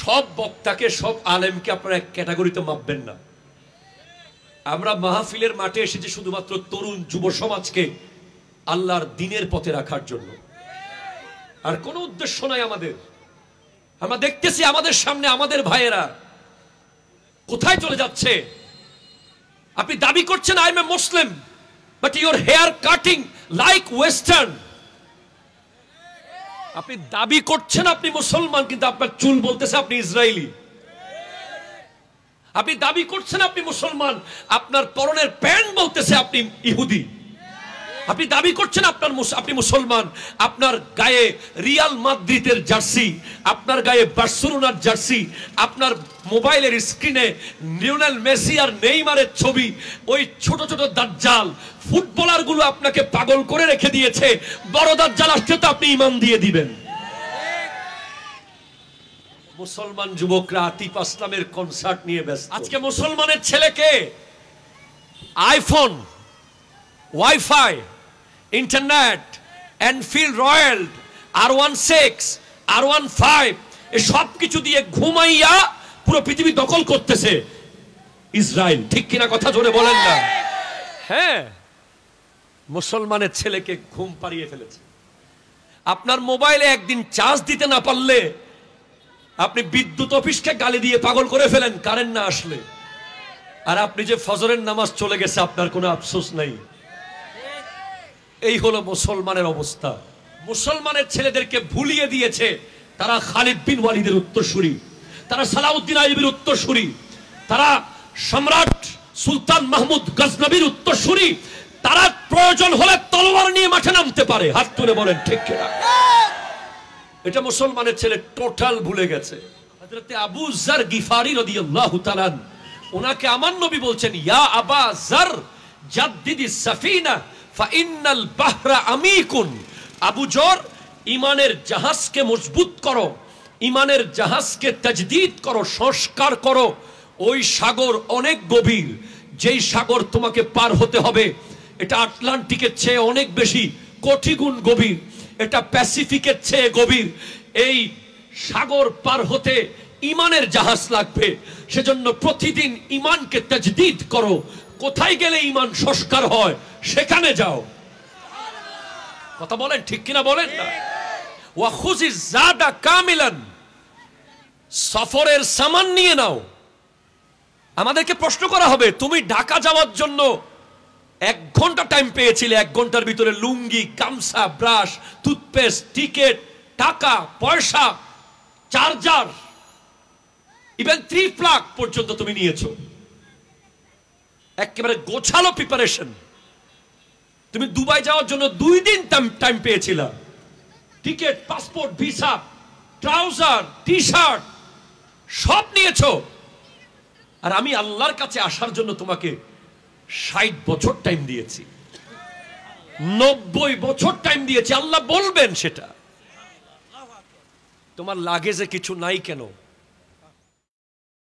সব বক্তাকে, সব আলেমকে আপনারা এক ক্যাটাগরিতে মাপবেন না। আমরা মাহফিলের মাঠে এসেছি শুধুমাত্র তরুণ যুব সমাজকে আল্লাহর দ্বীনের পথে রাখার জন্য, আর কোনো উদ্দেশ্য নাই আমাদের। আমরা দেখতেছি আমাদের সামনে আমাদের ভাইয়েরা কোথায় চলে যাচ্ছে। আপনি দাবি করছেন I am a Muslim, but your hair cutting like western. আপনি দাবি করছেন আপনি মুসলমান, কিন্তু আপনার চুল বলতেছে আপনি ইসরায়েলি। আপনি দাবি করছেন আপনি মুসলমান, আপনার পরনের প্যান্ট বলতেছে আপনি ইহুদি। আপনি দাবি করছেন আপনি মুসলমান, আপনার গায়ে রিয়াল মাদ্রিদের জার্সি, আপনার গায়ে বার্সেলোনার জার্সি, আপনার মোবাইলের স্ক্রিনে লিওনেল মেসি আর নেইমারের ছবি। ওই ছোট ছোট দাজ্জাল ফুটবলার গুলো আপনাকে পাগল করে রেখে দিয়েছে। বড় দাজ্জাল আসছে তো আপনি ঈমান দিয়ে দিবেন। মুসলমান যুবকরা আতিফ আসলামের কনসার্ট নিয়ে ব্যস্ত। আজকে মুসলমানের ছেলেকে iPhone, wifi, internet, Enfield royal, R16, R15 এসব কিছু দিয়ে ঘুমাইয়া পুরো পৃথিবী দখল করতেছে ইসরায়েল। ঠিক কিনা কথা জোরে বলেন না? হ্যাঁ, মুসলমানের ছেলেকে ঘুম পাড়িয়ে ফেলেছে। আপনার মোবাইলে একদিন চার্জ দিতে না পারলে আপনি বিদ্যুৎ অফিসকে গালি দিয়ে পাগল করে ফেলেন কারেন্ট না আসলে, আর আপনি যে ফজরের নামাজ চলে গেছে আপনার কোনো আফসোস নাই। এই হলো মুসলমানের অবস্থা। মুসলমানের ছেলেদেরকে ভুলিয়ে দিয়েছে তারা খালিদ বিন ওয়ালিদের উত্তরসূরি, তারা সালাউদ্দিন আইয়ুবীর উত্তরসূরি, তারা সম্রাট সুলতান মাহমুদ গজনবীর উত্তরসূরি। তারা প্রয়োজন হলে তলোয়ার নিয়ে মাঠে নামতে পারে। হাত তুলে বলেন ঠিক কিনা? এটা মুসলমানের ছেলে টোটাল ভুলে গেছে। হযরত আবু যার গিফারি রাদিয়াল্লাহু তাআলা ওনাকে আমার নবী বলছেন, ইয়া আবা যার জাদ্দিদিস সাফিনা ফাইন্নাল বাহরা আমিকুন। আবু যর, ইমানের জাহাজকে মজবুত করো, ইমানের জাহাজকে তাজদীদ করো, সংস্কার করো। ওই সাগর অনেক গভীর, যেই সাগর তোমাকে পার হতে হবে এটা আটলান্টিকের চেয়ে অনেক বেশি কোটি গুণ গভীর, এটা প্যাসিফিকের চেয়ে গভীর। এই সাগর পার হতে ইমানের জাহাজ লাগবে, সেজন্য প্রতিদিন ইমানকে তাজদীদ করো। কোথায় গেলে ইমান সংস্কার হয় সেখানে যাও। কথা বলেন ঠিক কিনা বলেন না? ওয়া খুযিজ যাদা কামিলান, সফরের সামান নিয়ে নাও। আমাদেরকে প্রশ্ন করা হবে, তুমি ঢাকা যাওয়ার জন্য 1 ঘন্টা টাইম পেয়েছিলে, 1 ঘন্টার ভিতরে লুঙ্গি, গামছা, ব্রাশ, টুথপেস্ট, টিকেট, টাকা পয়সা, চার্জার, ইভেন 3 প্লাগ পর্যন্ত তুমি নিয়েছো। একেবারে গোছালো প্রিপারেশন। তুমি দুবাই যাওয়ার জন্য 2 দিন টাইম পেয়েছিলা। Ticket, passport, visa, trouser, T shirt সব নিয়েছো। আর আমি আল্লাহর কাছে আসার জন্য তোমাকে 60 বছর টাইম দিয়েছি, 90 বছর টাইম দিয়েছি। আল্লাহ বলবেন সেটা। তোমার লাগেজে কিছু নাই কেন?